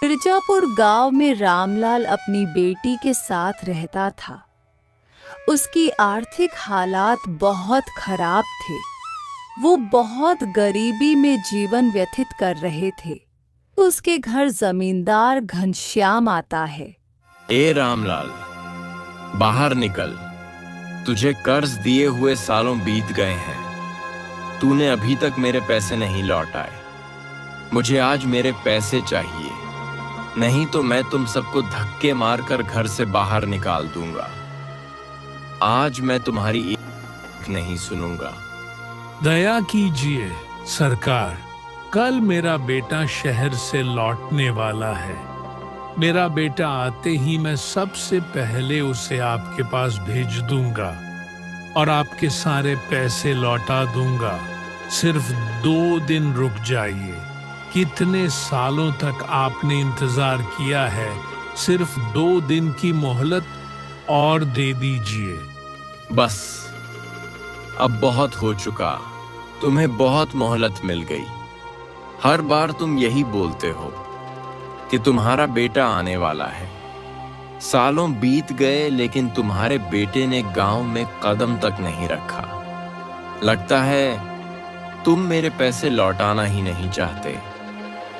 मिर्जापुर गांव में रामलाल अपनी बेटी के साथ रहता था। उसकी आर्थिक हालात बहुत खराब थे। वो बहुत गरीबी में जीवन व्यतीत कर रहे थे। उसके घर जमींदार घनश्याम आता है। ए रामलाल, बाहर निकल। तुझे कर्ज दिए हुए सालों बीत गए हैं। तूने अभी तक मेरे पैसे नहीं लौटाए। मुझे आज मेरे पैसे चाहिए, नहीं तो मैं तुम सबको धक्के मारकर घर से बाहर निकाल दूंगा। आज मैं तुम्हारी एक नहीं सुनूंगा। दया कीजिए सरकार, कल मेरा बेटा शहर से लौटने वाला है। मेरा बेटा आते ही मैं सबसे पहले उसे आपके पास भेज दूंगा और आपके सारे पैसे लौटा दूंगा। सिर्फ 2 दिन रुक जाइए। कितने सालों तक आपने इंतजार किया है, सिर्फ 2 दिन की मोहलत और दे दीजिए। बस, अब बहुत हो चुका। तुम्हें बहुत मोहलत मिल गई। हर बार तुम यही बोलते हो कि तुम्हारा बेटा आने वाला है। सालों बीत गए लेकिन तुम्हारे बेटे ने गांव में कदम तक नहीं रखा। लगता है तुम मेरे पैसे लौटाना ही नहीं चाहते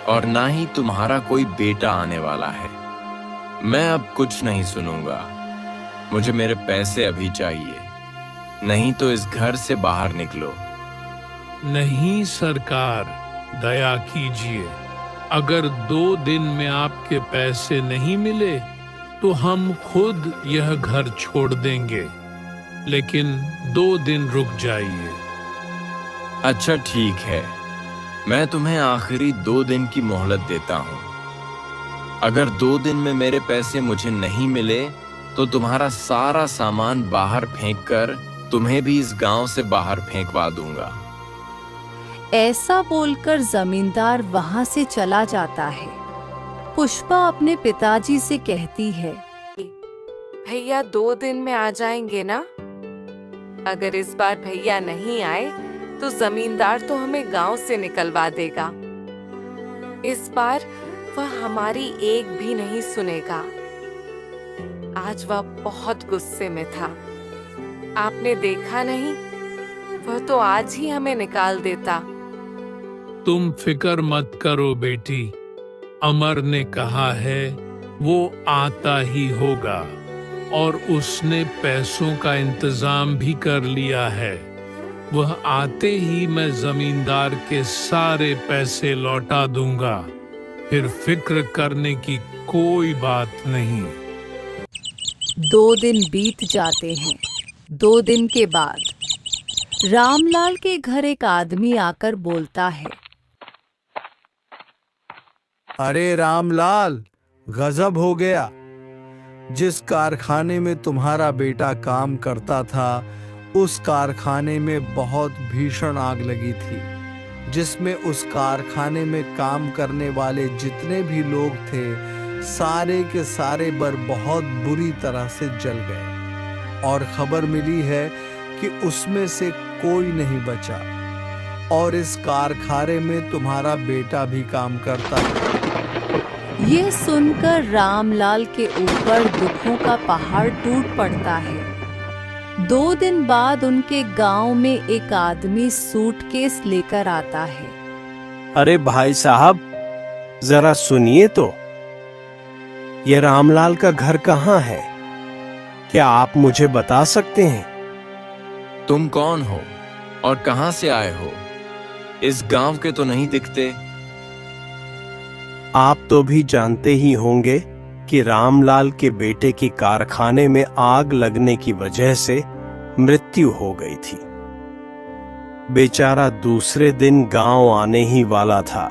और ना ही तुम्हारा कोई बेटा आने वाला है। मैं अब कुछ नहीं सुनूंगा। मुझे मेरे पैसे अभी चाहिए, नहीं तो इस घर से बाहर निकलो। नहीं सरकार, दया कीजिए। अगर 2 दिन में आपके पैसे नहीं मिले तो हम खुद यह घर छोड़ देंगे, लेकिन 2 दिन रुक जाइए। अच्छा ठीक है, मैं तुम्हें आखिरी 2 दिन की मोहलत देता हूँ। अगर 2 दिन में मेरे पैसे मुझे नहीं मिले तो तुम्हारा सारा सामान बाहर फेंककर तुम्हें भी इस गांव से बाहर फेंकवा दूंगा। ऐसा बोलकर जमींदार वहां से चला जाता है। पुष्पा अपने पिताजी से कहती है, भैया 2 दिन में आ जाएंगे ना? अगर इस बार भैया नहीं आए तो जमींदार तो हमें गांव से निकलवा देगा। इस बार वह हमारी एक भी नहीं सुनेगा। आज वह बहुत गुस्से में था। आपने देखा नहीं, वह तो आज ही हमें निकाल देता। तुम फिक्र मत करो बेटी, अमर ने कहा है वो आता ही होगा और उसने पैसों का इंतजाम भी कर लिया है। वह आते ही मैं जमींदार के सारे पैसे लौटा दूंगा। फिर फिक्र करने की कोई बात नहीं। 2 दिन बीत जाते हैं। 2 दिन के बाद रामलाल के घर एक आदमी आकर बोलता है, अरे रामलाल, गजब हो गया। जिस कारखाने में तुम्हारा बेटा काम करता था, उस कारखाने में बहुत भीषण आग लगी थी, जिसमें उस कारखाने में काम करने वाले जितने भी लोग थे, सारे के सारे बहुत बुरी तरह से जल गए। और खबर मिली है कि उसमें से कोई नहीं बचा। और इस कारखाने में तुम्हारा बेटा भी काम करता है। ये सुनकर रामलाल के ऊपर दुखों का पहाड़ टूट पड़ता है। 2 दिन बाद उनके गांव में एक आदमी सूटकेस लेकर आता है। अरे भाई साहब, जरा सुनिए तो, ये रामलाल का घर कहाँ है? क्या आप मुझे बता सकते हैं? तुम कौन हो और कहां से आए हो? इस गांव के तो नहीं दिखते। आप तो भी जानते ही होंगे कि रामलाल के बेटे की कारखाने में आग लगने की वजह से मृत्यु हो गई थी। बेचारा दूसरे दिन गांव आने ही वाला था।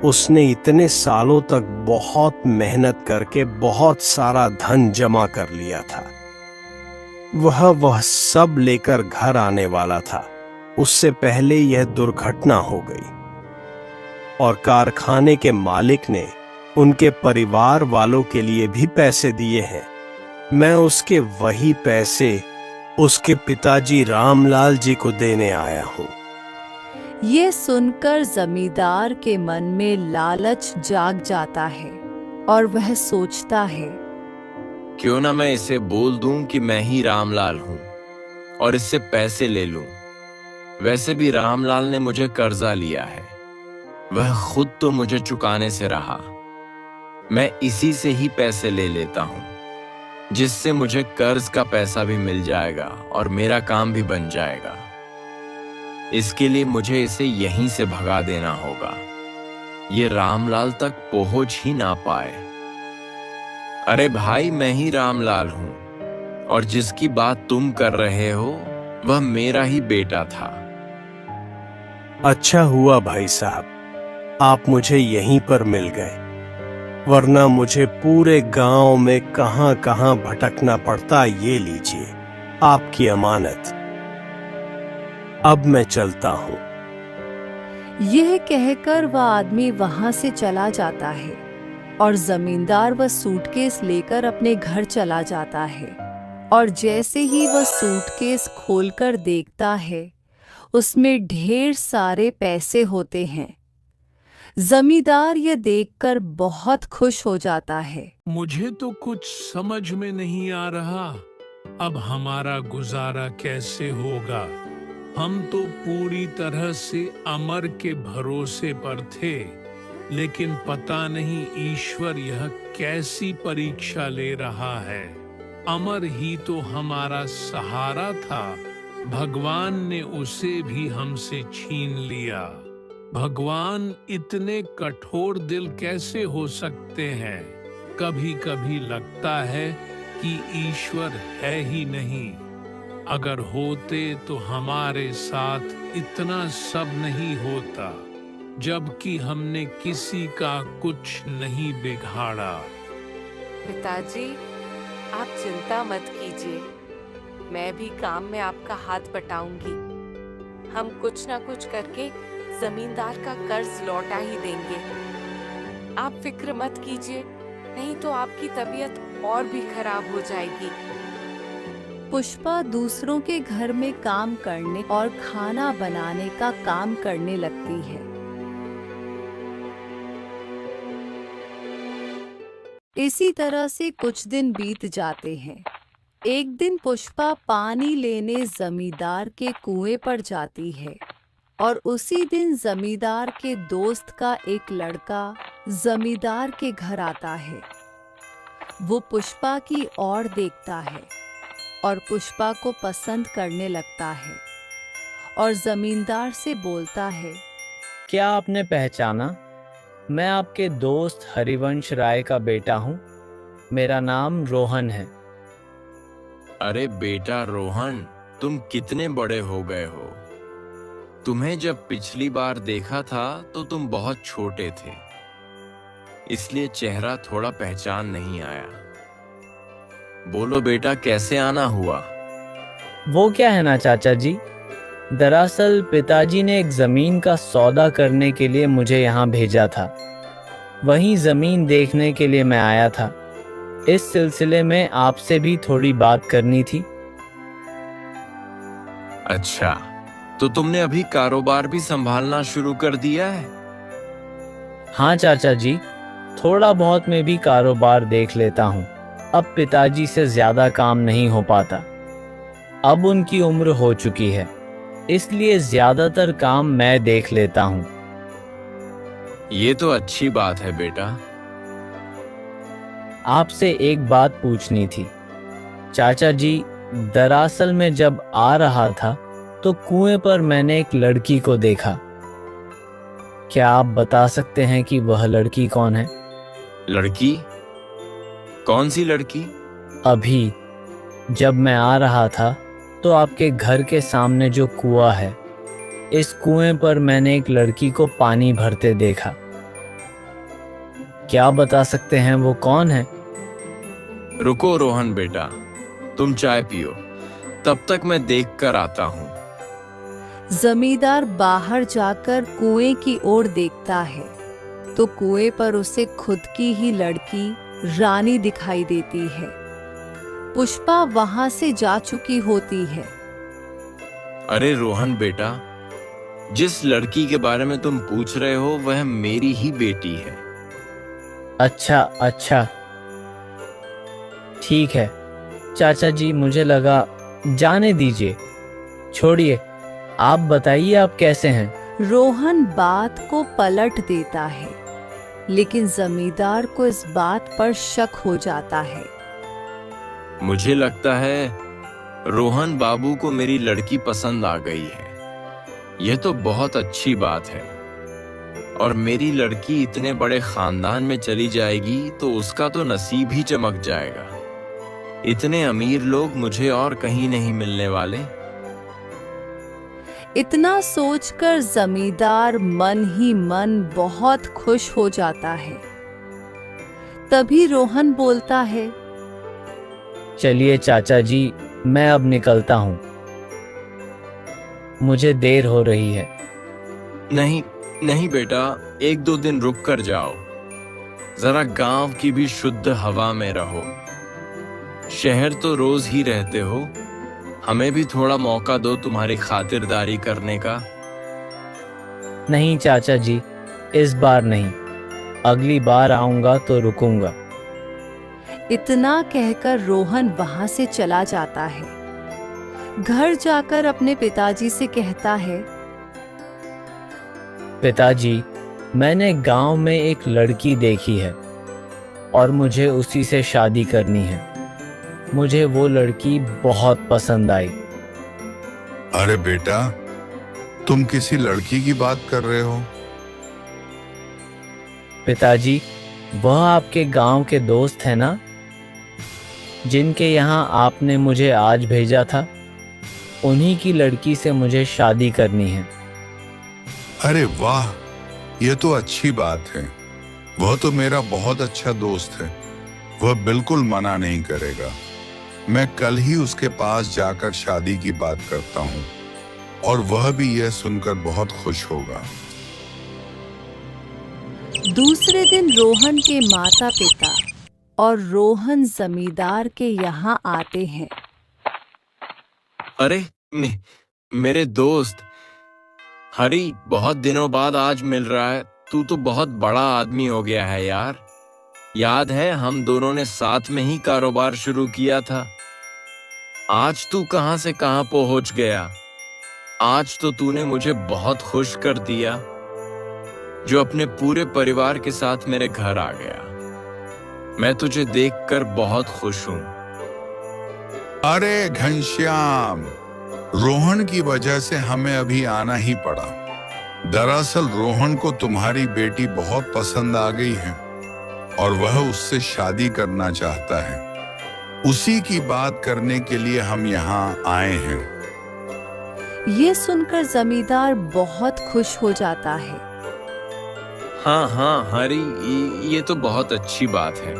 उसने इतने सालों तक बहुत मेहनत करके बहुत सारा धन जमा कर लिया था। वह सब लेकर घर आने वाला था। उससे पहले यह दुर्घटना हो गई और कारखाने के मालिक ने उनके परिवार वालों के लिए भी पैसे दिए हैं। मैं उसके वही पैसे उसके पिताजी रामलाल जी को देने आया हूँ। ये सुनकर जमींदार के मन में लालच जाग जाता है। और वह सोचता है, क्यों ना मैं इसे बोल दूं कि मैं ही रामलाल हूं और इससे पैसे ले लूं। वैसे भी रामलाल ने मुझे कर्जा लिया है, वह खुद तो मुझे चुकाने से रहा। मैं इसी से ही पैसे ले लेता हूं, जिससे मुझे कर्ज का पैसा भी मिल जाएगा और मेरा काम भी बन जाएगा। इसके लिए मुझे इसे यहीं से भगा देना होगा, ये रामलाल तक पहुंच ही ना पाए। अरे भाई, मैं ही रामलाल हूं और जिसकी बात तुम कर रहे हो वह मेरा ही बेटा था। अच्छा हुआ भाई साहब, आप मुझे यहीं पर मिल गए, वरना मुझे पूरे गांव में कहां कहां भटकना पड़ता। ये लीजिए आपकी अमानत, अब मैं चलता हूं। यह कहकर वह आदमी वहां से चला जाता है और जमींदार वह सूटकेस लेकर अपने घर चला जाता है। और जैसे ही वह सूटकेस खोलकर देखता है, उसमें ढेर सारे पैसे होते हैं। जमींदार यह देखकर बहुत खुश हो जाता है। मुझे तो कुछ समझ में नहीं आ रहा, अब हमारा गुजारा कैसे होगा। हम तो पूरी तरह से अमर के भरोसे पर थे, लेकिन पता नहीं ईश्वर यह कैसी परीक्षा ले रहा है। अमर ही तो हमारा सहारा था, भगवान ने उसे भी हमसे छीन लिया। भगवान इतने कठोर दिल कैसे हो सकते हैं। कभी कभी लगता है कि ईश्वर है ही नहीं। अगर होते तो हमारे साथ इतना सब नहीं होता, जबकि हमने किसी का कुछ नहीं बिगाड़ा। पिताजी, आप चिंता मत कीजिए, मैं भी काम में आपका हाथ बटाऊंगी। हम कुछ ना कुछ करके जमींदार का कर्ज लौटा ही देंगे। आप फिक्र मत कीजिए, नहीं तो आपकी तबीयत और भी खराब हो जाएगी। पुष्पा दूसरों के घर में काम करने और खाना बनाने का काम करने लगती है। इसी तरह से कुछ दिन बीत जाते हैं। एक दिन पुष्पा पानी लेने जमींदार के कुएं पर जाती है और उसी दिन जमींदार के दोस्त का एक लड़का जमींदार के घर आता है। वो पुष्पा की ओर देखता है और पुष्पा को पसंद करने लगता है और जमींदार से बोलता है, क्या आपने पहचाना? मैं आपके दोस्त हरिवंश राय का बेटा हूँ। मेरा नाम रोहन है। अरे बेटा रोहन, तुम कितने बड़े हो गए हो। तुम्हें जब पिछली बार देखा था तो तुम बहुत छोटे थे, इसलिए चेहरा थोड़ा पहचान नहीं आया। बोलो बेटा, कैसे आना हुआ? वो क्या है ना चाचा जी, दरअसल पिताजी ने एक जमीन का सौदा करने के लिए मुझे यहाँ भेजा था। वहीं जमीन देखने के लिए मैं आया था। इस सिलसिले में आपसे भी थोड़ी बात करनी थी। अच्छा, तो तुमने अभी कारोबार भी संभालना शुरू कर दिया है? हाँ चाचा जी, थोड़ा बहुत मैं भी कारोबार देख लेता हूँ। अब पिताजी से ज्यादा काम नहीं हो पाता। अब उनकी उम्र हो चुकी है, इसलिए ज्यादातर काम मैं देख लेता हूँ। ये तो अच्छी बात है बेटा। आपसे एक बात पूछनी थी चाचा जी। दरअसल में जब आ रहा था तो कुएं पर मैंने एक लड़की को देखा। क्या आप बता सकते हैं कि वह लड़की कौन है? लड़की? कौन सी लड़की? अभी जब मैं आ रहा था तो आपके घर के सामने जो कुआं है, इस कुएं पर मैंने एक लड़की को पानी भरते देखा। क्या बता सकते हैं वो कौन है? रुको रोहन बेटा, तुम चाय पियो, तब तक मैं देख कर आता हूँ। जमींदार बाहर जाकर कुएं की ओर देखता है तो कुएं पर उसे खुद की ही लड़की रानी दिखाई देती है। पुष्पा वहां से जा चुकी होती है। अरे रोहन बेटा, जिस लड़की के बारे में तुम पूछ रहे हो वह मेरी ही बेटी है। अच्छा अच्छा, ठीक है चाचा जी, मुझे लगा, जाने दीजिए, छोड़िए, आप बताइए आप कैसे हैं। रोहन बात को पलट देता है, लेकिन जमींदार को इस बात पर शक हो जाता है। मुझे लगता है रोहन बाबू को मेरी लड़की पसंद आ गई है। यह तो बहुत अच्छी बात है। और मेरी लड़की इतने बड़े खानदान में चली जाएगी तो उसका तो नसीब ही चमक जाएगा। इतने अमीर लोग मुझे और कहीं नहीं मिलने वाले। इतना सोचकर जमींदार मन ही मन बहुत खुश हो जाता है। तभी रोहन बोलता है, चलिए चाचा जी, मैं अब निकलता हूँ, मुझे देर हो रही है। नहीं नहीं बेटा, 1-2 दिन रुक कर जाओ। जरा गांव की भी शुद्ध हवा में रहो। शहर तो रोज ही रहते हो, हमें भी थोड़ा मौका दो तुम्हारी खातिरदारी करने का। नहीं चाचा जी, इस बार नहीं, अगली बार आऊंगा तो रुकूंगा। इतना कहकर रोहन वहां से चला जाता है। घर जाकर अपने पिताजी से कहता है, पिताजी, मैंने गांव में एक लड़की देखी है और मुझे उसी से शादी करनी है। मुझे वो लड़की बहुत पसंद आई। अरे बेटा, तुम किसी लड़की की बात कर रहे हो? पिताजी, वह आपके गांव के दोस्त है ना, जिनके यहाँ आपने मुझे आज भेजा था? उन्हीं की लड़की से मुझे शादी करनी है। अरे वाह, ये तो अच्छी बात है। वह तो मेरा बहुत अच्छा दोस्त है, वह बिल्कुल मना नहीं करेगा। मैं कल ही उसके पास जाकर शादी की बात करता हूँ और वह भी यह सुनकर बहुत खुश होगा। दूसरे दिन रोहन के माता पिता और रोहन जमींदार के यहाँ आते हैं। अरे मेरे दोस्त हरी, बहुत दिनों बाद आज मिल रहा है। तू तो बहुत बड़ा आदमी हो गया है यार। याद है हम दोनों ने साथ में ही कारोबार शुरू किया था। आज तू कहां से कहां पहुंच गया। आज तो तूने मुझे बहुत खुश कर दिया, जो अपने पूरे परिवार के साथ मेरे घर आ गया। मैं तुझे देखकर बहुत खुश हूं। अरे घनश्याम, रोहन की वजह से हमें अभी आना ही पड़ा। दरअसल रोहन को तुम्हारी बेटी बहुत पसंद आ गई है और वह उससे शादी करना चाहता है। उसी की बात करने के लिए हम यहाँ आए हैं। ये सुनकर जमींदार बहुत खुश हो जाता है। हाँ हाँ हरी, ये तो बहुत अच्छी बात है।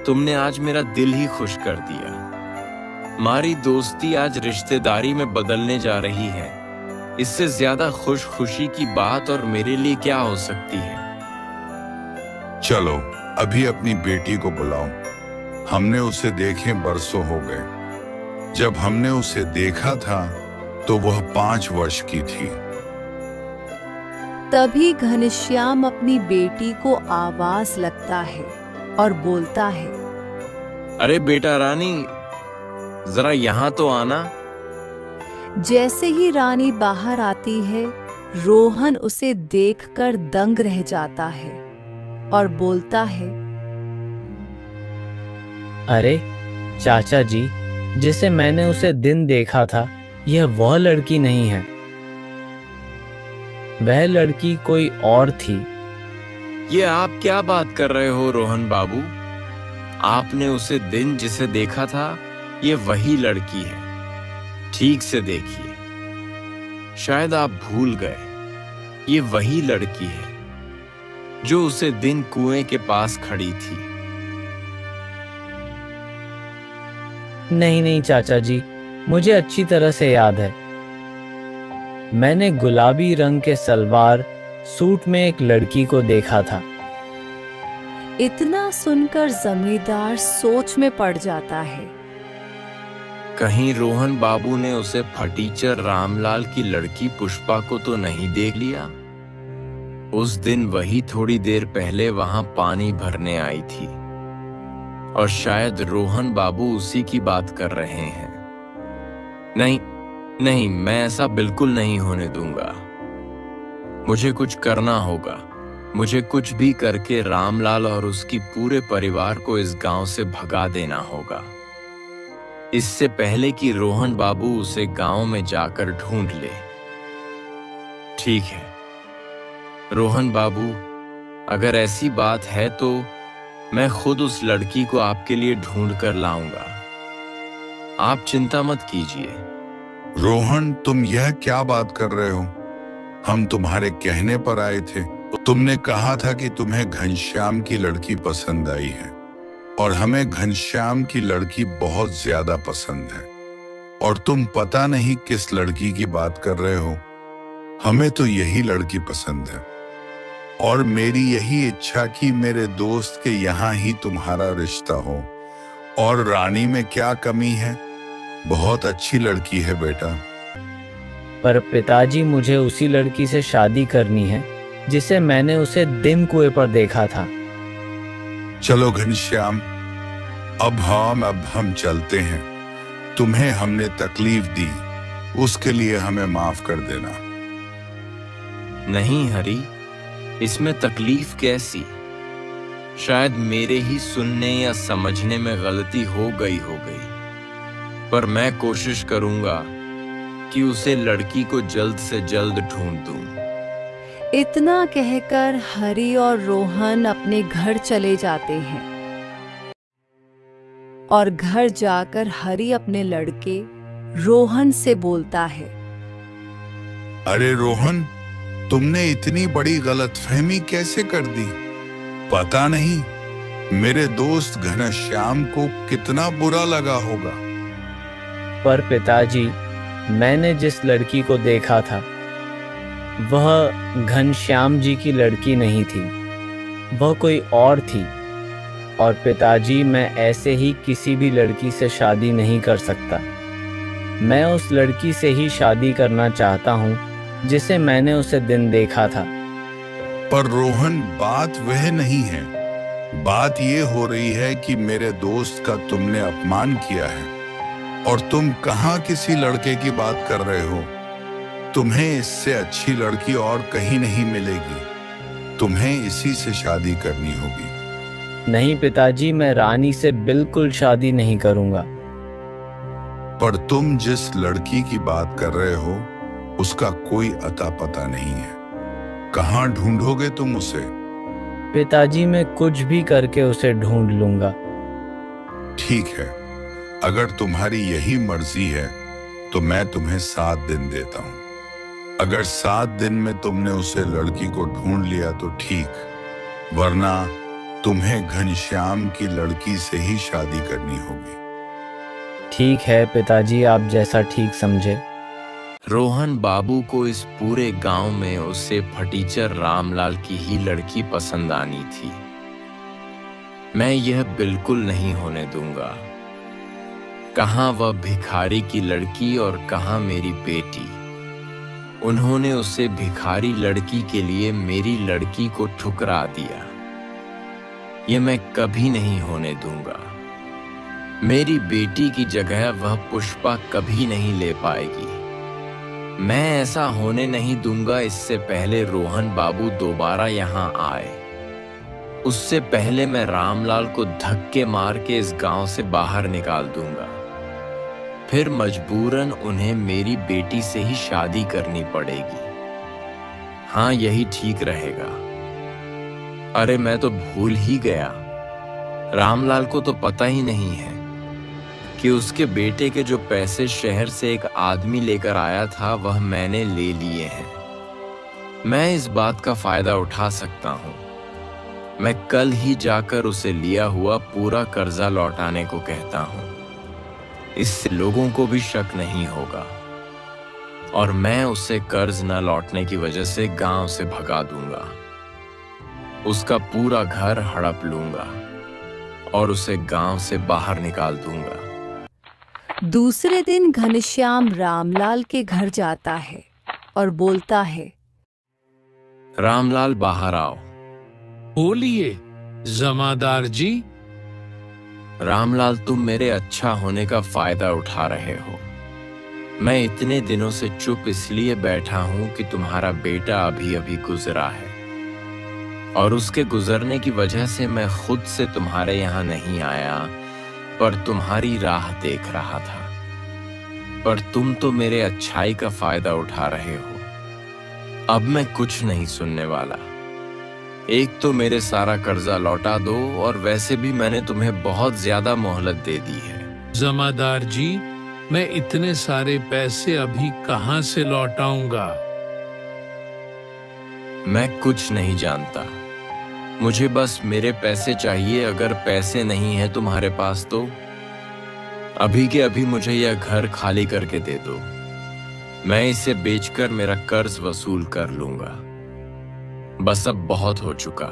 तुमने आज मेरा दिल ही खुश कर दिया। हमारी दोस्ती आज रिश्तेदारी में बदलने जा रही है। इससे ज्यादा खुशी की बात और मेरे लिए क्या हो सकती है। चलो अभी अपनी बेटी को बुलाओ। हमने उसे देखे बरसों हो गए। जब हमने उसे देखा था तो वह 5 वर्ष की थी। तभी घनश्याम अपनी बेटी को आवाज लगता है और बोलता है, अरे बेटा रानी, जरा यहाँ तो आना। जैसे ही रानी बाहर आती है, रोहन उसे देखकर दंग रह जाता है और बोलता है, अरे चाचा जी, जिसे मैंने उसे दिन देखा था, यह वह लड़की नहीं है। वह लड़की कोई और थी। ये आप क्या बात कर रहे हो रोहन बाबू? आपने उसे दिन जिसे देखा था, ये वही लड़की है। ठीक से देखिए, शायद आप भूल गए। ये वही लड़की है जो उसे दिन कुएं के पास खड़ी थी। नहीं नहीं चाचा जी, मुझे अच्छी तरह से याद है। मैंने गुलाबी रंग के सलवार सूट में एक लड़की को देखा था। इतना सुनकर जमींदार सोच में पड़ जाता है। कहीं रोहन बाबू ने उसे फटीचर रामलाल की लड़की पुष्पा को तो नहीं देख लिया? उस दिन वही थोड़ी देर पहले वहां पानी भरने आई थी और शायद रोहन बाबू उसी की बात कर रहे हैं। नहीं नहीं, मैं ऐसा बिल्कुल नहीं होने दूंगा। मुझे कुछ करना होगा। मुझे कुछ भी करके रामलाल और उसकी पूरे परिवार को इस गांव से भगा देना होगा, इससे पहले कि रोहन बाबू उसे गांव में जाकर ढूंढ ले। ठीक है रोहन बाबू, अगर ऐसी बात है तो मैं खुद उस लड़की को आपके लिए ढूंढ कर लाऊंगा। आप चिंता मत कीजिए। रोहन, तुम यह क्या बात कर रहे हो? हम तुम्हारे कहने पर आए थे। तुमने कहा था कि तुम्हें घनश्याम की लड़की पसंद आई है और हमें घनश्याम की लड़की बहुत ज्यादा पसंद है, और तुम पता नहीं किस लड़की की बात कर रहे हो। हमें तो यही लड़की पसंद है और मेरी यही इच्छा कि मेरे दोस्त के यहाँ ही तुम्हारा रिश्ता हो। और रानी में क्या कमी है? बहुत अच्छी लड़की है बेटा। पर पिताजी, मुझे उसी लड़की से शादी करनी है जिसे मैंने उसे दिन कुएं पर देखा था। चलो घनश्याम, अब हम चलते हैं। तुम्हें हमने तकलीफ दी, उसके लिए हमें माफ कर देना। नहीं हरी, इसमें तकलीफ कैसी? शायद मेरे ही सुनने या समझने में गलती हो गई, पर मैं कोशिश करूंगा कि उसे लड़की को जल्द से जल्द ढूंढ दूं। इतना कहकर हरी और रोहन अपने घर चले जाते हैं और घर जाकर हरी अपने लड़के रोहन से बोलता है। अरे रोहन, तुमने इतनी बड़ी गलतफहमी कैसे कर दी? पता नहीं मेरे दोस्त घनश्याम को कितना बुरा लगा होगा। पर पिताजी, मैंने जिस लड़की को देखा था वह घनश्याम जी की लड़की नहीं थी, वह कोई और थी। और पिताजी, मैं ऐसे ही किसी भी लड़की से शादी नहीं कर सकता। मैं उस लड़की से ही शादी करना चाहता हूँ जिसे मैंने उसे दिन देखा था। पर रोहन, बात वह नहीं है। बात ये हो रही है कि मेरे दोस्त का तुमने अपमान किया है और तुम कहाँ किसी लड़के की बात कर रहे हो। तुम्हें इससे अच्छी लड़की और कहीं नहीं मिलेगी। तुम्हें इसी से शादी करनी होगी। नहीं पिताजी, मैं रानी से बिल्कुल शादी नहीं करूंगा। पर तुम जिस लड़की की बात कर रहे हो उसका कोई अता पता नहीं है। कहाँ ढूंढोगे तुम उसे? पिताजी, मैं कुछ भी करके उसे ढूंढ लूंगा। ठीक है, अगर तुम्हारी यही मर्जी है तो मैं तुम्हें 7 दिन देता हूँ। अगर 7 दिन में तुमने उसे लड़की को ढूंढ लिया तो ठीक, वरना तुम्हें घनश्याम की लड़की से ही शादी करनी होगी। ठीक है पिताजी, आप जैसा ठीक समझे। रोहन बाबू को इस पूरे गांव में उससे फटीचर रामलाल की ही लड़की पसंद आनी थी। मैं यह बिल्कुल नहीं होने दूंगा। कहाँ वह भिखारी की लड़की और कहाँ मेरी बेटी। उन्होंने उसे भिखारी लड़की के लिए मेरी लड़की को ठुकरा दिया। ये मैं कभी नहीं होने दूंगा। मेरी बेटी की जगह वह पुष्पा कभी नहीं ले पाएगी। मैं ऐसा होने नहीं दूंगा। इससे पहले रोहन बाबू दोबारा यहाँ आए, उससे पहले मैं रामलाल को धक्के मार के इस गांव से बाहर निकाल दूंगा। फिर मजबूरन उन्हें मेरी बेटी से ही शादी करनी पड़ेगी। हाँ, यही ठीक रहेगा। अरे मैं तो भूल ही गया, रामलाल को तो पता ही नहीं है कि उसके बेटे के जो पैसे शहर से एक आदमी लेकर आया था वह मैंने ले लिए हैं। मैं इस बात का फायदा उठा सकता हूँ। मैं कल ही जाकर उसे लिया हुआ पूरा कर्जा लौटाने को कहता हूँ। इससे लोगों को भी शक नहीं होगा और मैं उसे कर्ज न लौटने की वजह से गांव से भगा दूंगा। उसका पूरा घर हड़प लूंगा और उसे गांव से बाहर निकाल दूंगा। दूसरे दिन घनश्याम रामलाल के घर जाता है और बोलता है, रामलाल बाहर आओ। बोलिए जमादार जी। रामलाल, तुम मेरे अच्छा होने का फायदा उठा रहे हो। मैं इतने दिनों से चुप इसलिए बैठा हूं कि तुम्हारा बेटा अभी अभी गुजरा है, और उसके गुजरने की वजह से मैं खुद से तुम्हारे यहाँ नहीं आया, पर तुम्हारी राह देख रहा था। पर तुम तो मेरे अच्छाई का फायदा उठा रहे हो। अब मैं कुछ नहीं सुनने वाला। एक तो मेरे सारा कर्जा लौटा दो, और वैसे भी मैंने तुम्हें बहुत ज्यादा मोहलत दे दी है। जमादार जी, मैं इतने सारे पैसे अभी कहाँ से लौटाऊंगा? मैं कुछ नहीं जानता। मुझे बस मेरे पैसे चाहिए। अगर पैसे नहीं है तुम्हारे पास तो अभी के अभी मुझे यह घर खाली करके दे दो। मैं इसे बेचकर मेरा कर्ज वसूल कर लूंगा। बस अब बहुत हो चुका।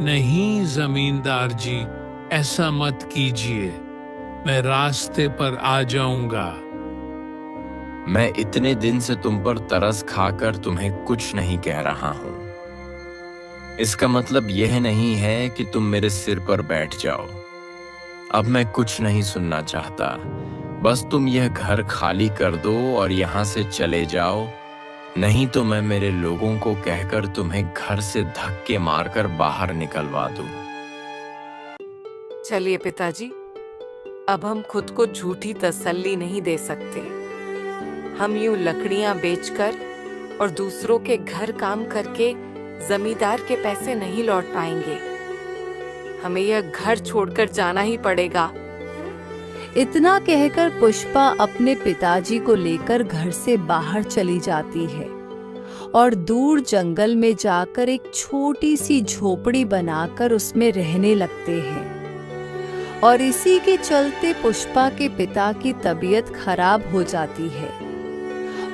नहीं जमींदार जी, ऐसा मत कीजिए। मैं रास्ते पर आ जाऊंगा। मैं इतने दिन से तुम पर तरस खाकर तुम्हें कुछ नहीं कह रहा हूं। इसका मतलब यह नहीं है कि तुम मेरे सिर पर बैठ जाओ। अब मैं कुछ नहीं सुनना चाहता। बस तुम यह घर खाली कर दो और यहां से चले जाओ, नहीं तो मैं मेरे लोगों को कहकर तुम्हें घर से धक्के मारकर बाहर निकलवा दूं। चलिए पिताजी, अब हम खुद को झूठी तसल्ली नहीं दे सकते। हम यूं लकड़ियां बेचकर और दूसरों के घर काम करके जमींदार के पैसे नहीं लौट पाएंगे। हमें यह घर छोड़कर जाना ही पड़ेगा। इतना कहकर पुष्पा अपने पिताजी को लेकर घर से बाहर चली जाती है और दूर जंगल में जाकर एक छोटी सी झोपड़ी बनाकर उसमें रहने लगते हैं। और इसी के चलते पुष्पा के पिता की तबीयत खराब हो जाती है,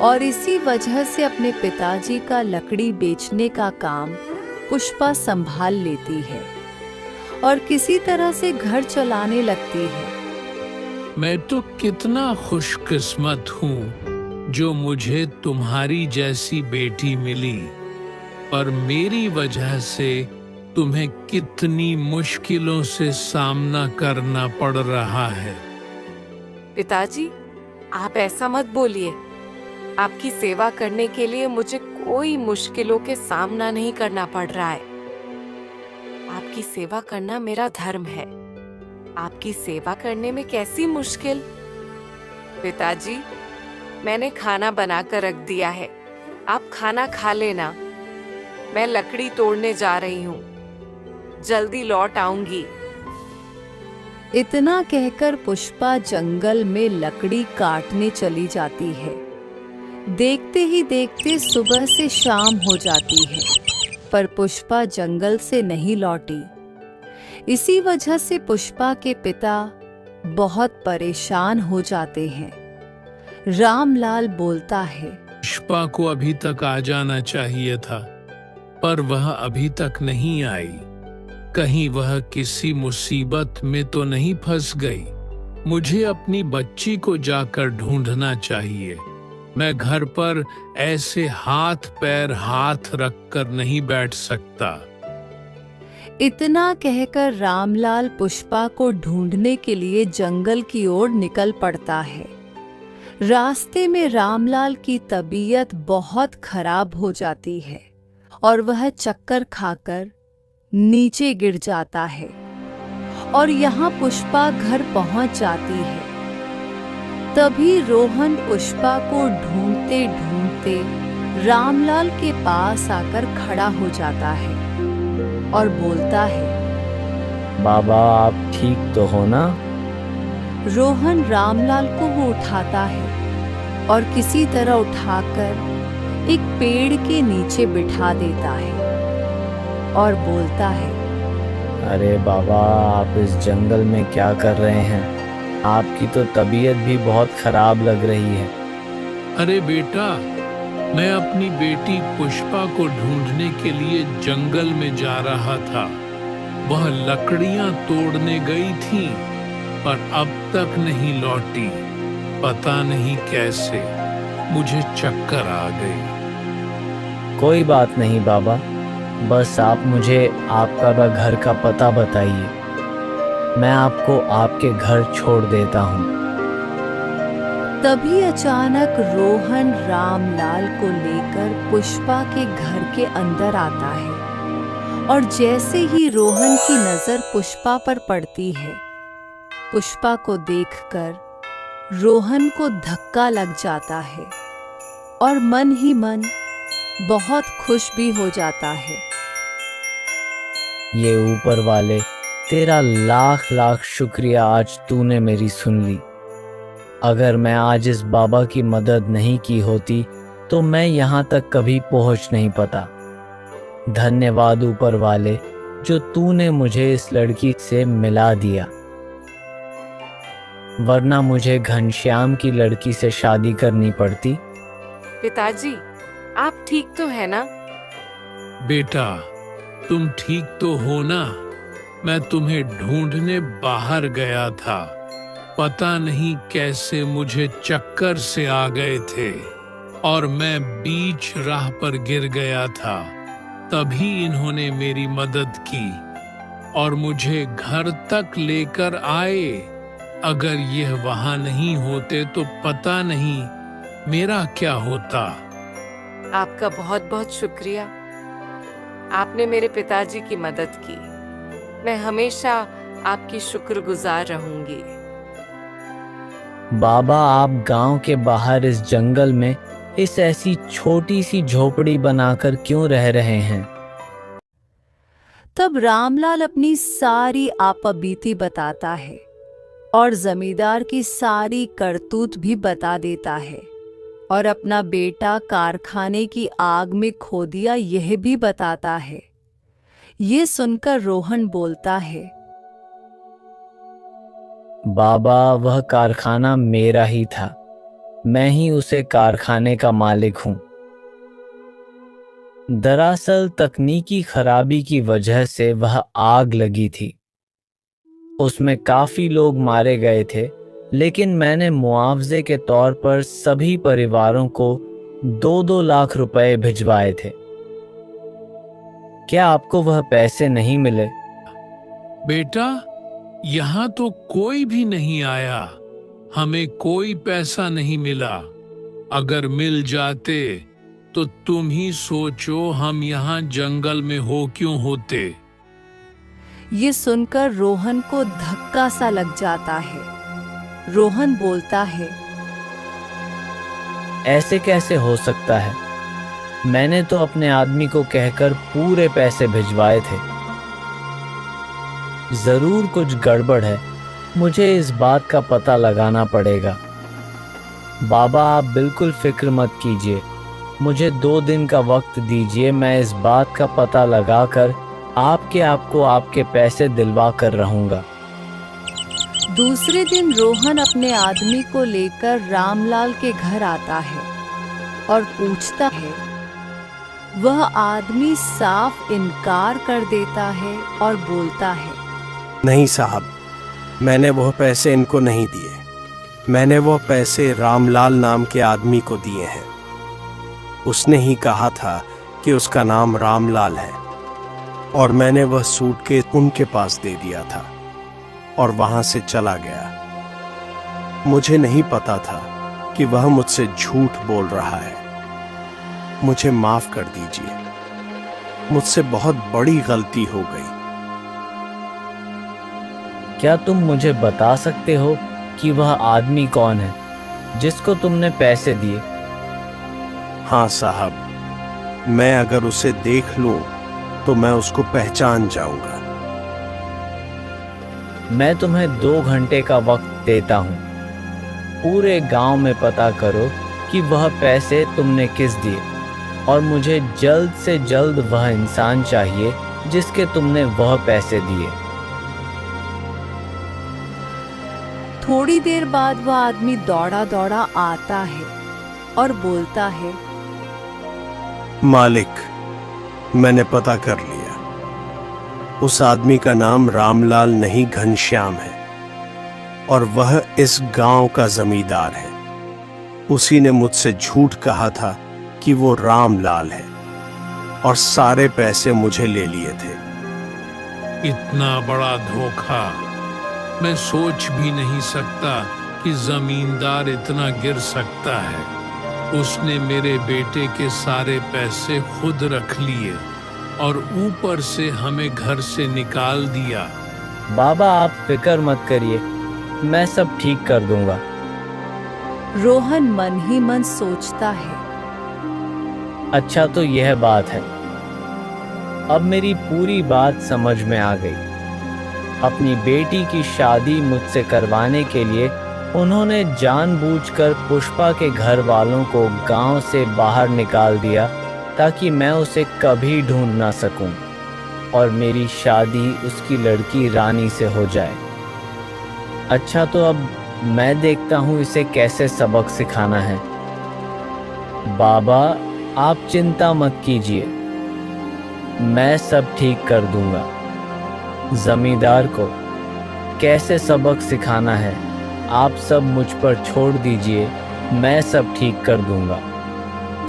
और इसी वजह से अपने पिताजी का लकड़ी बेचने का काम पुष्पा संभाल लेती है और किसी तरह से घर चलाने लगती है। मैं तो कितना खुशकिस्मत हूँ जो मुझे तुम्हारी जैसी बेटी मिली, पर मेरी वजह से तुम्हें कितनी मुश्किलों से सामना करना पड़ रहा है। पिताजी, आप ऐसा मत बोलिए। आपकी सेवा करने के लिए मुझे कोई मुश्किलों के सामना नहीं करना पड़ रहा है। आपकी सेवा करना मेरा धर्म है। आपकी सेवा करने में कैसी मुश्किल? पिताजी, मैंने खाना बनाकर रख दिया है, आप खाना खा लेना। मैं लकड़ी तोड़ने जा रही हूँ, जल्दी लौट आऊंगी। इतना कहकर पुष्पा जंगल में लकड़ी काटने चली जाती है। देखते ही देखते सुबह से शाम हो जाती है, पर पुष्पा जंगल से नहीं लौटी। इसी वजह से पुष्पा के पिता बहुत परेशान हो जाते हैं। रामलाल बोलता है, पुष्पा को अभी तक आ जाना चाहिए था, पर वह अभी तक नहीं आई। कहीं वह किसी मुसीबत में तो नहीं फंस गई। मुझे अपनी बच्ची को जाकर ढूंढना चाहिए। मैं घर पर ऐसे हाथ पैर हाथ रखकर नहीं बैठ सकता। इतना कहकर रामलाल पुष्पा को ढूंढने के लिए जंगल की ओर निकल पड़ता है। रास्ते में रामलाल की तबीयत बहुत खराब हो जाती है और वह चक्कर खाकर नीचे गिर जाता है, और यहाँ पुष्पा घर पहुंच जाती है। तभी रोहन पुष्पा को ढूंढते ढूंढते रामलाल के पास आकर खड़ा हो जाता है और बोलता है, बाबा आप ठीक तो हो ना? रोहन रामलाल को वो उठाता है और किसी तरह उठाकर एक पेड़ के नीचे बिठा देता है और बोलता है, अरे बाबा आप इस जंगल में क्या कर रहे हैं? आपकी तो तबीयत भी बहुत खराब लग रही है। अरे बेटा, मैं अपनी बेटी पुष्पा को ढूंढने के लिए जंगल में जा रहा था। वह लकड़ियां तोड़ने गई थी, पर अब तक नहीं लौटी। पता नहीं कैसे मुझे चक्कर आ गई। कोई बात नहीं बाबा, बस आप मुझे आपका घर का पता बताइए, मैं आपको आपके घर छोड़ देता हूँ। तभी अचानक रोहन रामलाल को लेकर पुष्पा के घर के अंदर आता है और जैसे ही रोहन की नजर पुष्पा पर पड़ती है, पुष्पा को देखकर रोहन को धक्का लग जाता है और मन ही मन बहुत खुश भी हो जाता है। ये ऊपर वाले, तेरा लाख लाख शुक्रिया, आज तूने मेरी सुन ली। अगर मैं आज इस बाबा की मदद नहीं की होती तो मैं यहाँ तक कभी पहुँच नहीं पाता। धन्यवाद ऊपर वाले, जो तूने मुझे इस लड़की से मिला दिया, वरना मुझे घनश्याम की लड़की से शादी करनी पड़ती। पिताजी, आप ठीक तो है ना? बेटा, तुम ठीक तो हो ना? मैं तुम्हें ढूंढने बाहर गया था, पता नहीं कैसे मुझे चक्कर से आ गए थे और मैं बीच राह पर गिर गया था। तभी इन्होंने मेरी मदद की और मुझे घर तक लेकर आए। अगर यह वहां नहीं होते तो पता नहीं मेरा क्या होता। आपका बहुत बहुत शुक्रिया, आपने मेरे पिताजी की मदद की। मैं हमेशा आपकी शुक्रगुजार रहूंगी। बाबा, आप गांव के बाहर इस जंगल में इस ऐसी छोटी सी झोपड़ी बनाकर क्यों रह रहे हैं? तब रामलाल अपनी सारी आपबीती बताता है और जमींदार की सारी करतूत भी बता देता है और अपना बेटा कारखाने की आग में खो दिया यह भी बताता है। ये सुनकर रोहन बोलता है, बाबा, वह कारखाना मेरा ही था, मैं ही उसे कारखाने का मालिक हूं। दरअसल तकनीकी खराबी की वजह से वह आग लगी थी। उसमें काफी लोग मारे गए थे, लेकिन मैंने मुआवजे के तौर पर सभी परिवारों को 2-2 लाख रुपए भिजवाए थे। क्या आपको वह पैसे नहीं मिले? बेटा, यहाँ तो कोई भी नहीं आया, हमें कोई पैसा नहीं मिला। अगर मिल जाते तो तुम ही सोचो हम यहाँ जंगल में हो क्यों होते। ये सुनकर रोहन को धक्का सा लग जाता है। रोहन बोलता है, ऐसे कैसे हो सकता है? मैंने तो अपने आदमी को कहकर पूरे पैसे भिजवाए थे। जरूर कुछ गड़बड़ है, मुझे इस बात का पता लगाना पड़ेगा। बाबा, आप बिल्कुल फिक्र मत कीजिए, मुझे 2 दिन का वक्त दीजिए, मैं इस बात का पता लगाकर आपको आपके पैसे दिलवा कर रहूंगा। दूसरे दिन रोहन अपने आदमी को लेकर रामलाल के घर आता है और पूछता है। वह आदमी साफ इनकार कर देता है और बोलता है, नहीं साहब, मैंने वह पैसे इनको नहीं दिए। मैंने वह पैसे रामलाल नाम के आदमी को दिए हैं। उसने ही कहा था कि उसका नाम रामलाल है और मैंने वह सूटकेस उनके पास दे दिया था और वहां से चला गया। मुझे नहीं पता था कि वह मुझसे झूठ बोल रहा है। मुझे माफ कर दीजिए, मुझसे बहुत बड़ी गलती हो गई। क्या तुम मुझे बता सकते हो कि वह आदमी कौन है जिसको तुमने पैसे दिए? हाँ साहब, मैं अगर उसे देख लूं तो मैं उसको पहचान जाऊंगा। मैं तुम्हें 2 घंटे का वक्त देता हूँ। पूरे गांव में पता करो कि वह पैसे तुमने किस दिए और मुझे जल्द से जल्द वह इंसान चाहिए जिसके तुमने वह पैसे दिए। थोड़ी देर बाद वह आदमी दौड़ा दौड़ा आता है और बोलता है, मालिक, मैंने पता कर लिया। उस आदमी का नाम रामलाल नहीं घनश्याम है और वह इस गांव का जमींदार है। उसी ने मुझसे झूठ कहा था कि वो रामलाल है और सारे पैसे मुझे ले लिए थे। इतना बड़ा धोखा! मैं सोच भी नहीं सकता कि जमींदार इतना गिर सकता है। उसने मेरे बेटे के सारे पैसे खुद रख लिए और ऊपर से हमें घर से निकाल दिया। बाबा, आप फिक्र मत करिए, मैं सब ठीक कर दूंगा। रोहन मन ही मन सोचता है। अच्छा, तो यह बात है। अब मेरी पूरी बात समझ में आ गई। अपनी बेटी की शादी मुझसे करवाने के लिए उन्होंने जानबूझकर पुष्पा के घर वालों को गांव से बाहर निकाल दिया ताकि मैं उसे कभी ढूंढ ना सकूं और मेरी शादी उसकी लड़की रानी से हो जाए। अच्छा, तो अब मैं देखता हूं इसे कैसे सबक सिखाना है। बाबा, आप चिंता मत कीजिए, मैं सब ठीक कर दूंगा। जमींदार को कैसे सबक सिखाना है आप सब मुझ पर छोड़ दीजिए, मैं सब ठीक कर दूंगा।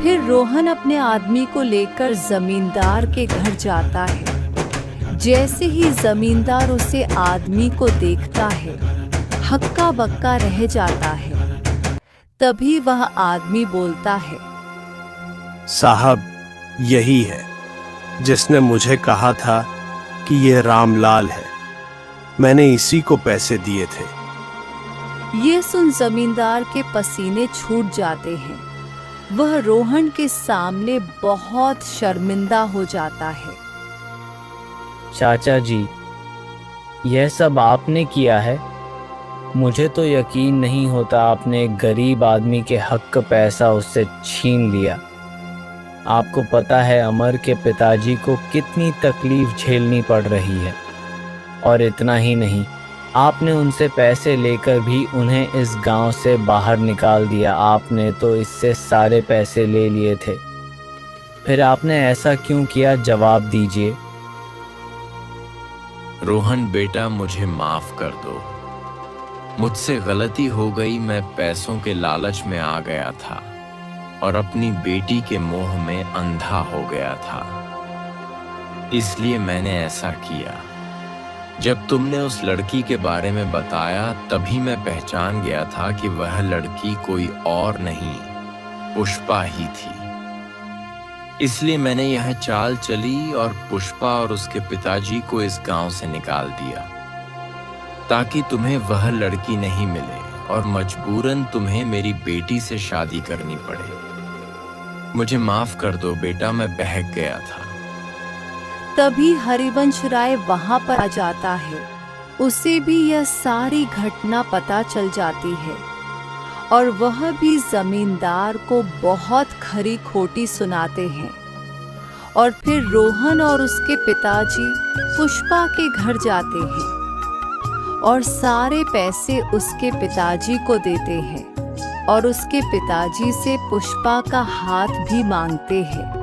फिर रोहन अपने आदमी को लेकर जमींदार के घर जाता है। जैसे ही जमींदार उसे आदमी को देखता है, हक्का बक्का रह जाता है। तभी वह आदमी बोलता है, साहब, यही है जिसने मुझे कहा था कि ये रामलाल है। मैंने इसी को पैसे दिए थे। ये सुन जमींदार के पसीने छूट जाते हैं। वह रोहन के सामने बहुत शर्मिंदा हो जाता है। चाचा जी, यह सब आपने किया है? मुझे तो यकीन नहीं होता आपने एक गरीब आदमी के हक का पैसा उससे छीन लिया। आपको पता है अमर के पिताजी को कितनी तकलीफ झेलनी पड़ रही है। और इतना ही नहीं, आपने उनसे पैसे लेकर भी उन्हें इस गांव से बाहर निकाल दिया। आपने तो इससे सारे पैसे ले लिए थे। फिर आपने ऐसा क्यों किया, जवाब दीजिए। रोहन बेटा, मुझे माफ कर दो। मुझसे गलती हो गई। मैं पैसों के लालच में आ गया था और अपनी बेटी के मोह में अंधा हो गया था, इसलिए मैंने ऐसा किया। जब तुमने उस लड़की के बारे में बताया तभी मैं पहचान गया था कि वह लड़की कोई और नहीं, पुष्पा ही थी। इसलिए मैंने यह चाल चली और पुष्पा और उसके पिताजी को इस गांव से निकाल दिया ताकि तुम्हें वह लड़की नहीं मिले और मजबूरन तुम्हें मेरी बेटी से शादी करनी पड़े। मुझे माफ कर दो बेटा, मैं बहक गया था। तभी हरिवंश राय वहां पर आ जाता है। उसे भी यह सारी घटना पता चल जाती है और वह भी जमींदार को बहुत खरी खोटी सुनाते हैं। और फिर रोहन और उसके पिताजी पुष्पा के घर जाते हैं और सारे पैसे उसके पिताजी को देते हैं और उसके पिताजी से पुष्पा का हाथ भी मांगते हैं।